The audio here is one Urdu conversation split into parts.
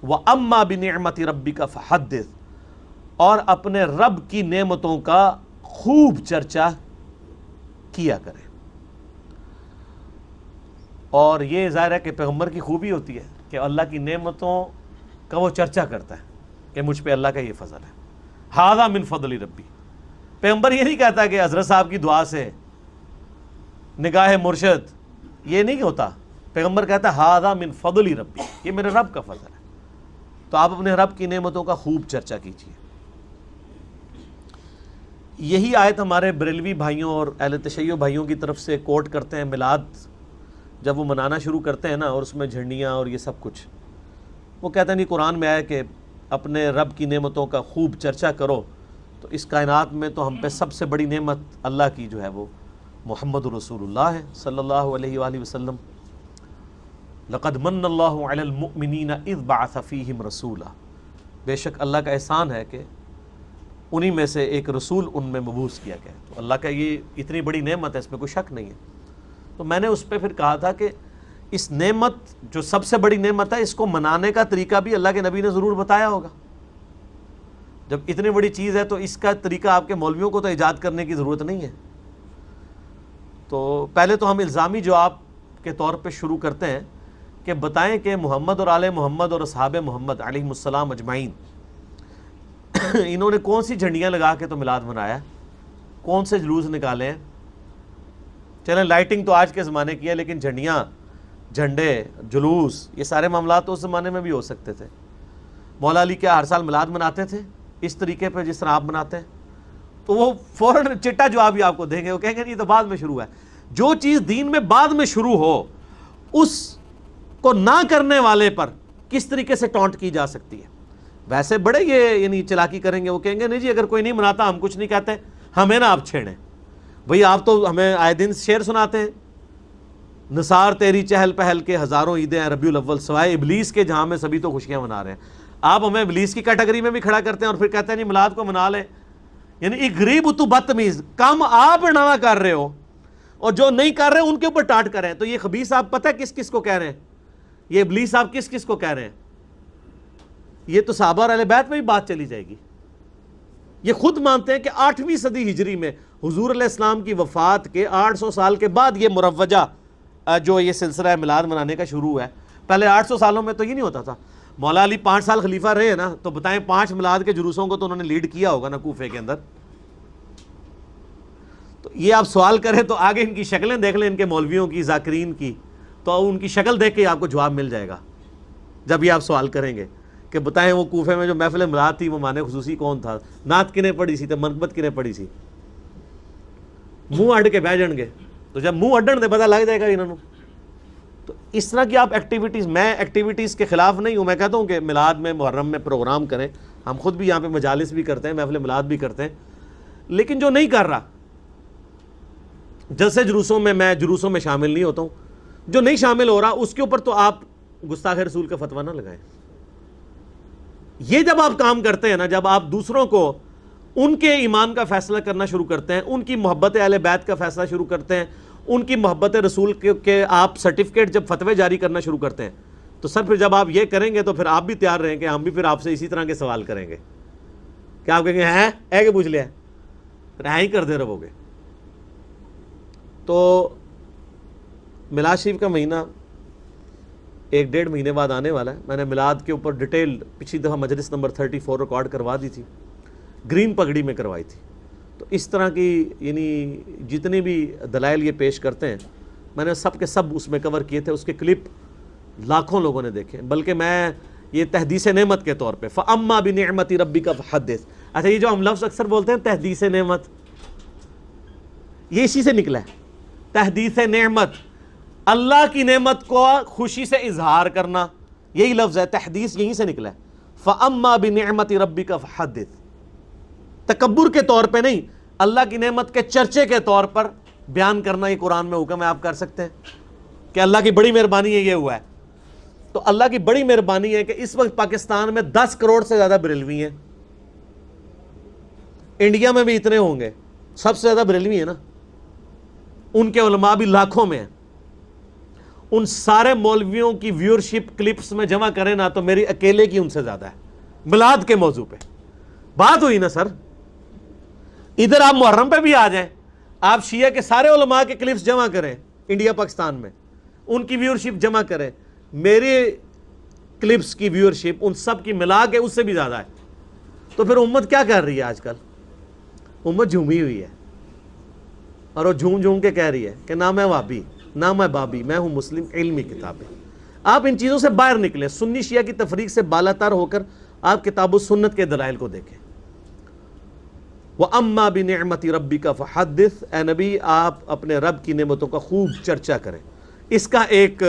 وَأَمَّا بِنِعْمَةِ رَبِّكَ فَحَدِّثْ، اور اپنے رب کی نعمتوں کا خوب چرچا کیا کریں۔ اور یہ ظاہر ہے کہ پیغمبر کی خوبی ہوتی ہے کہ اللہ کی نعمتوں کا وہ چرچا کرتا ہے کہ مجھ پہ اللہ کا یہ فضل ہے، ھذا من فضل ربی۔ پیغمبر یہ نہیں کہتا کہ حضرت صاحب کی دعا سے، نگاہ مرشد، یہ نہیں ہوتا۔ پیغمبر کہتا ہے ھذا من فضل ربی، یہ میرے رب کا فضل ہے۔ تو آپ اپنے رب کی نعمتوں کا خوب چرچا کیجیے۔ یہی آیت ہمارے بریلوی بھائیوں اور اہل تشیع بھائیوں کی طرف سے کوٹ کرتے ہیں میلاد جب وہ منانا شروع کرتے ہیں نا، اور اس میں جھنڈیاں اور یہ سب کچھ، وہ کہتے ہیں نہیں، قرآن میں آیا کہ اپنے رب کی نعمتوں کا خوب چرچا کرو۔ تو اس کائنات میں تو ہم پہ سب سے بڑی نعمت اللہ کی جو ہے وہ محمد رسول اللہ ہے صلی اللہ علیہ وآلہ وسلم۔ لقد من اللہ علی المؤمنین اذ بعث فیہم رسولا، بے شک اللہ کا احسان ہے کہ انہی میں سے ایک رسول ان میں مبعوث کیا گیا۔ تو اللہ کا یہ اتنی بڑی نعمت ہے، اس میں کوئی شک نہیں ہے۔ تو میں نے اس پہ پھر کہا تھا کہ اس نعمت جو سب سے بڑی نعمت ہے، اس کو منانے کا طریقہ بھی اللہ کے نبی نے ضرور بتایا ہوگا۔ جب اتنی بڑی چیز ہے تو اس کا طریقہ آپ کے مولویوں کو تو ایجاد کرنے کی ضرورت نہیں ہے۔ تو پہلے تو ہم الزامی جواب کے طور پہ شروع کرتے ہیں کہ بتائیں کہ محمد اور آل محمد اور اصحاب محمد علیہم السلام اجمعین، انہوں نے کون سی جھنڈیاں لگا کے تو میلاد منایا، کون سے جلوس نکالے ہیں؟ چلیں لائٹنگ تو آج کے زمانے کی ہے، لیکن جھنڈیاں، جھنڈے، جلوس، یہ سارے معاملات تو اس زمانے میں بھی ہو سکتے تھے۔ مولا علی کیا ہر سال میلاد مناتے تھے اس طریقے پہ جس طرح آپ مناتے ہیں؟ تو وہ فوراً چٹا جواب ہی آپ کو دیں گے، وہ کہیں گے یہ تو بعد میں شروع ہے۔ جو چیز دین میں بعد میں شروع ہو، اس کو نہ کرنے والے پر کس طریقے سے ٹونٹ کی جا سکتی ہے؟ ویسے بڑے یہ یعنی چلاکی کریں گے، وہ کہیں گے نہیں جی اگر کوئی نہیں مناتا ہم کچھ نہیں کہتے، ہمیں نہ آپ چھیڑیں۔ بھئی آپ تو ہمیں آئے دن شعر سناتے ہیں، نثار تیری چہل پہل کے ہزاروں عیدیں ہیں ربیع الاول، سوائے ابلیس کے جہاں میں سبھی تو خوشیاں منا رہے ہیں۔ آپ ہمیں ابلیس کی کیٹیگری میں بھی کھڑا کرتے ہیں اور پھر کہتے ہیں نہیں میلاد کو منا لیں۔ یعنی ایک غریب تو بدتمیز، کم آپ نہ کر رہے ہو اور جو نہیں کر رہے ان کے اوپر ٹاٹ کر رہے ہیں۔ تو یہ خبیث آپ پتہ ہے کس کس کو کہہ رہے ہیں؟ یہ ابلیس آپ کس کس کو کہہ رہے ہیں؟ یہ تو صحابہ اور اہل بیت میں بھی بات چلی جائے گی۔ یہ خود مانتے ہیں کہ 8ویں صدی ہجری میں حضور علیہ السلام کی وفات کے 800 سال کے بعد یہ مروجہ جو یہ سلسلہ ہے میلاد منانے کا شروع ہے۔ پہلے 800 سالوں میں تو یہ نہیں ہوتا تھا۔ مولا علی 5 سال خلیفہ رہے ہیں نا، تو بتائیں 5 میلاد کے جلوسوں کو تو انہوں نے لیڈ کیا ہوگا نا کوفے کے اندر۔ تو یہ آپ سوال کریں تو آگے ان کی شکلیں دیکھ لیں، ان کے مولویوں کی، ذاکرین کی، تو ان کی شکل دیکھ کے آپ کو جواب مل جائے گا جب یہ آپ سوال کریں گے کہ بتائیں وہ کوفے میں جو محفل میلاد تھی وہ معنی خصوصی کون تھا، نعت کنہیں پڑھی سی، تو منقبت کنہیں پڑھی سی؟ منہ اڈ کے بہ جان گے، تو جب منہ اڈن دے پتہ لگ جائے گا انہوں۔ تو اس طرح کی آپ ایکٹیویٹیز، میں ایکٹیویٹیز کے خلاف نہیں ہوں، میں کہتا ہوں کہ میلاد میں، محرم میں پروگرام کریں، ہم خود بھی یہاں پہ مجالس بھی کرتے ہیں، محفل میلاد بھی کرتے ہیں، لیکن جو نہیں کر رہا، جلسے جلوسوں میں جلوسوں میں شامل نہیں ہوتا ہوں، جو نہیں شامل ہو رہا اس کے اوپر تو آپ گستاخ رسول کا فتویٰ نہ لگائیں۔ یہ جب آپ کام کرتے ہیں نا، جب آپ دوسروں کو ان کے ایمان کا فیصلہ کرنا شروع کرتے ہیں، ان کی محبت اہل بیت کا فیصلہ شروع کرتے ہیں، ان کی محبت رسول کے آپ سرٹیفکیٹ جب فتوے جاری کرنا شروع کرتے ہیں، تو سر پھر جب آپ یہ کریں گے تو پھر آپ بھی تیار رہیں کہ ہم بھی پھر آپ سے اسی طرح کے سوال کریں گے کہ آپ کہیں گے ہیں اے کہ پوچھ لیا، پھر ہی کر دے رہو گے۔ تو میلاد شریف کا مہینہ 1-1.5 مہینے بعد آنے والا ہے۔ میں نے میلاد کے اوپر ڈیٹیل پچھلی دفعہ مجلس نمبر 34 ریکارڈ کروا دی تھی، گرین پگڑی میں کروائی تھی۔ تو اس طرح کی یعنی جتنی بھی دلائل یہ پیش کرتے ہیں، میں نے سب کے سب اس میں کور کیے تھے، اس کے کلپ لاکھوں لوگوں نے دیکھے، بلکہ میں یہ تحدیث نعمت کے طور پہ فَأَمَّا بِنِعْمَةِ رَبِّكَ فَحَدِّثْ، اچھا یہ جو ہم لفظ اکثر بولتے ہیں تحدیث نعمت، یہ اسی سے نکلا ہے۔ تحدیث نعمت، اللہ کی نعمت کو خوشی سے اظہار کرنا، یہی لفظ ہے، تحدیث یہیں سے نکلا ہے۔ فَأَمَّا بِنِعْمَةِ رَبِّكَ فَحَدِّثْ، تکبر کے طور پہ نہیں، اللہ کی نعمت کے چرچے کے طور پر بیان کرنا، یہ قرآن میں حکم ہے، آپ کر سکتے ہیں کہ اللہ کی بڑی مہربانی ہے یہ ہوا ہے۔ تو اللہ کی بڑی مہربانی ہے کہ اس وقت پاکستان میں 10 کروڑ سے زیادہ بریلوی ہیں، انڈیا میں بھی اتنے ہوں گے، سب سے زیادہ بریلوی ہیں نا، ان کے علماء بھی لاکھوں میں ہیں، ان سارے مولویوں کی ویورشپ کلپس میں جمع کریں نا تو میری اکیلے کی ان سے زیادہ ہے میلاد کے موضوع پہ. بات ہوئی نا سر. ادھر آپ محرم پہ بھی آ جائیں, آپ شیعہ کے سارے علماء کے کلپس جمع کریں انڈیا پاکستان میں, ان کی ویورشپ جمع کریں, میرے کلپس کی ویورشپ ان سب کی ملا کے اس سے بھی زیادہ ہے. تو پھر امت کیا کر رہی ہے آج کل؟ امت جھومی ہوئی ہے, اور وہ جھوم جھوم کے کہہ رہی ہے کہ نہ میں وابی نہ میں بابی, میں ہوں مسلم علمی کتابیں. آپ ان چیزوں سے باہر نکلیں, سنی شیعہ کی تفریق سے بالا تر ہو کر آپ کتاب و سنت کے دلائل کو دیکھیں. وَأَمَّا بِنِعْمَةِ رَبِّكَ فَحَدِّثْ, اے نبی آپ اپنے رب کی نعمتوں کا خوب چرچا کریں. اس کا ایک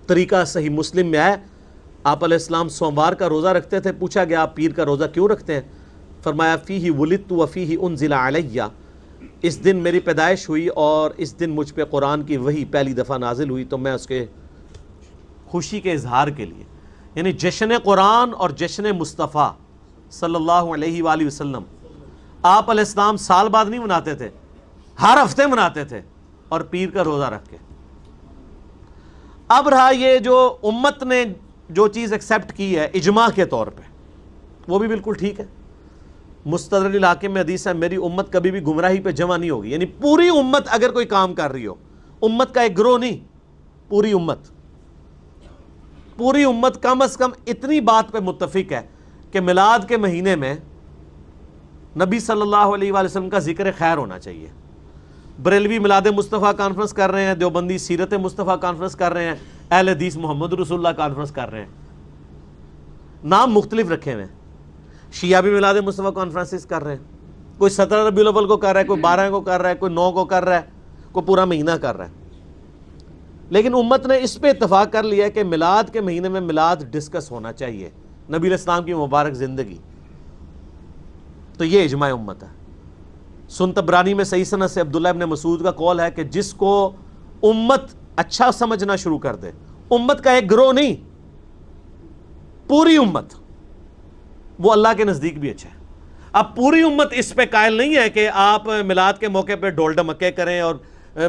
طریقہ صحیح مسلم میں ہے. آپ علیہ السلام سوموار کا روزہ رکھتے تھے, پوچھا گیا آپ پیر کا روزہ کیوں رکھتے ہیں؟ فرمایا فیہ ولدت وفیہ انزل علیہ, اس دن میری پیدائش ہوئی اور اس دن مجھ پہ قرآن کی وحی پہلی دفعہ نازل ہوئی, تو میں اس کے خوشی کے اظہار کے لیے, یعنی جشن قرآن اور جشن مصطفیٰ صلی اللہ علیہ وآلہ وسلم آپ علیہ السلام سال بعد نہیں مناتے تھے, ہر ہفتے مناتے تھے, اور پیر کا روزہ رکھ کے. اب رہا یہ جو امت نے جو چیز ایکسیپٹ کی ہے اجماع کے طور پہ, وہ بھی بالکل ٹھیک ہے. مستدرک الحاکم میں حدیث ہے میری امت کبھی بھی گمراہی پہ جمع نہیں ہوگی, یعنی پوری امت اگر کوئی کام کر رہی ہو, امت کا ایک گروہ نہیں, پوری امت کم از کم اتنی بات پہ متفق ہے کہ میلاد کے مہینے میں نبی صلی اللہ علیہ وآلہ وسلم کا ذکر خیر ہونا چاہیے. بریلوی میلاد مصطفیٰ کانفرنس کر رہے ہیں, دیوبندی سیرت مصطفیٰ کانفرنس کر رہے ہیں, اہل حدیث محمد رسول اللہ کانفرنس کر رہے ہیں, نام مختلف رکھے ہوئے ہیں. شیعہ بھی میلاد مصطفیٰ کانفرنسز کر رہے ہیں, کوئی 17 ربیع الاول کو کر رہا ہے, کوئی 12 کو کر رہا ہے, کوئی 9 کو کر رہا ہے, کوئی پورا مہینہ کر رہا ہے. لیکن امت نے اس پہ اتفاق کر لیا کہ میلاد کے مہینے میں میلاد ڈسکس ہونا چاہیے, نبی علیہ السلام کی مبارک زندگی. تو یہ اجماع امت ہے. سن تبرانی میں صحیح سند سے عبداللہ ابن مسعود کا قول ہے کہ جس کو امت اچھا سمجھنا شروع کر دے, امت کا ایک گروہ نہیں, پوری امت, وہ اللہ کے نزدیک بھی اچھا ہے. اب پوری امت اس پہ قائل نہیں ہے کہ آپ میلاد کے موقع پہ ڈول ڈمکے کریں اور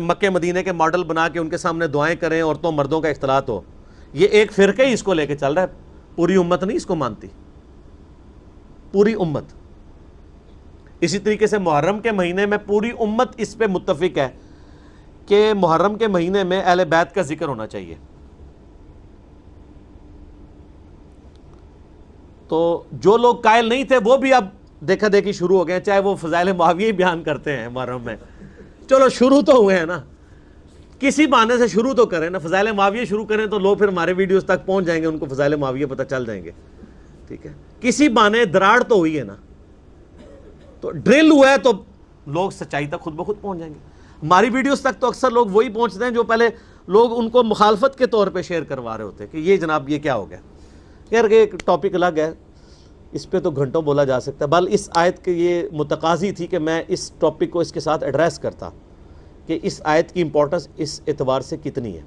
مکے مدینے کے ماڈل بنا کے ان کے سامنے دعائیں کریں, عورتوں مردوں کا اختلاط ہو. یہ ایک فرقہ ہی اس کو لے کے چل رہا ہے, پوری امت نہیں اس کو مانتی, پوری امت. اسی طریقے سے محرم کے مہینے میں پوری امت اس پہ متفق ہے کہ محرم کے مہینے میں اہل بیت کا ذکر ہونا چاہیے. تو جو لوگ قائل نہیں تھے وہ بھی اب دیکھا دیکھی شروع ہو گئے ہیں, چاہے وہ فضائل معاویہ ہی بیان کرتے ہیں محرم میں. چلو شروع تو ہوئے ہیں نا, کسی بہانے سے شروع تو کریں نا. فضائل معاویہ شروع کریں تو لوگ پھر ہمارے ویڈیوز تک پہنچ جائیں گے, ان کو فضائل معاویہ پتہ چل جائیں گے. ٹھیک ہے, کسی بہانے دراڑ تو ہوئی ہے نا, تو ڈرل ہوا ہے تو لوگ سچائی تک خود بخود پہنچ جائیں گے. ہماری ویڈیوز تک تو اکثر لوگ وہی پہنچتے ہیں جو پہلے لوگ ان کو مخالفت کے طور پہ شیئر کروا رہے ہوتے ہیں کہ یہ جناب یہ کیا ہو گیا. یار ایک ٹاپک الگ ہے, اس پہ تو گھنٹوں بولا جا سکتا ہے. بل اس آیت کے یہ متقاضی تھی کہ میں اس ٹاپک کو اس کے ساتھ ایڈریس کرتا کہ اس آیت کی امپورٹنس اس اعتبار سے کتنی ہے.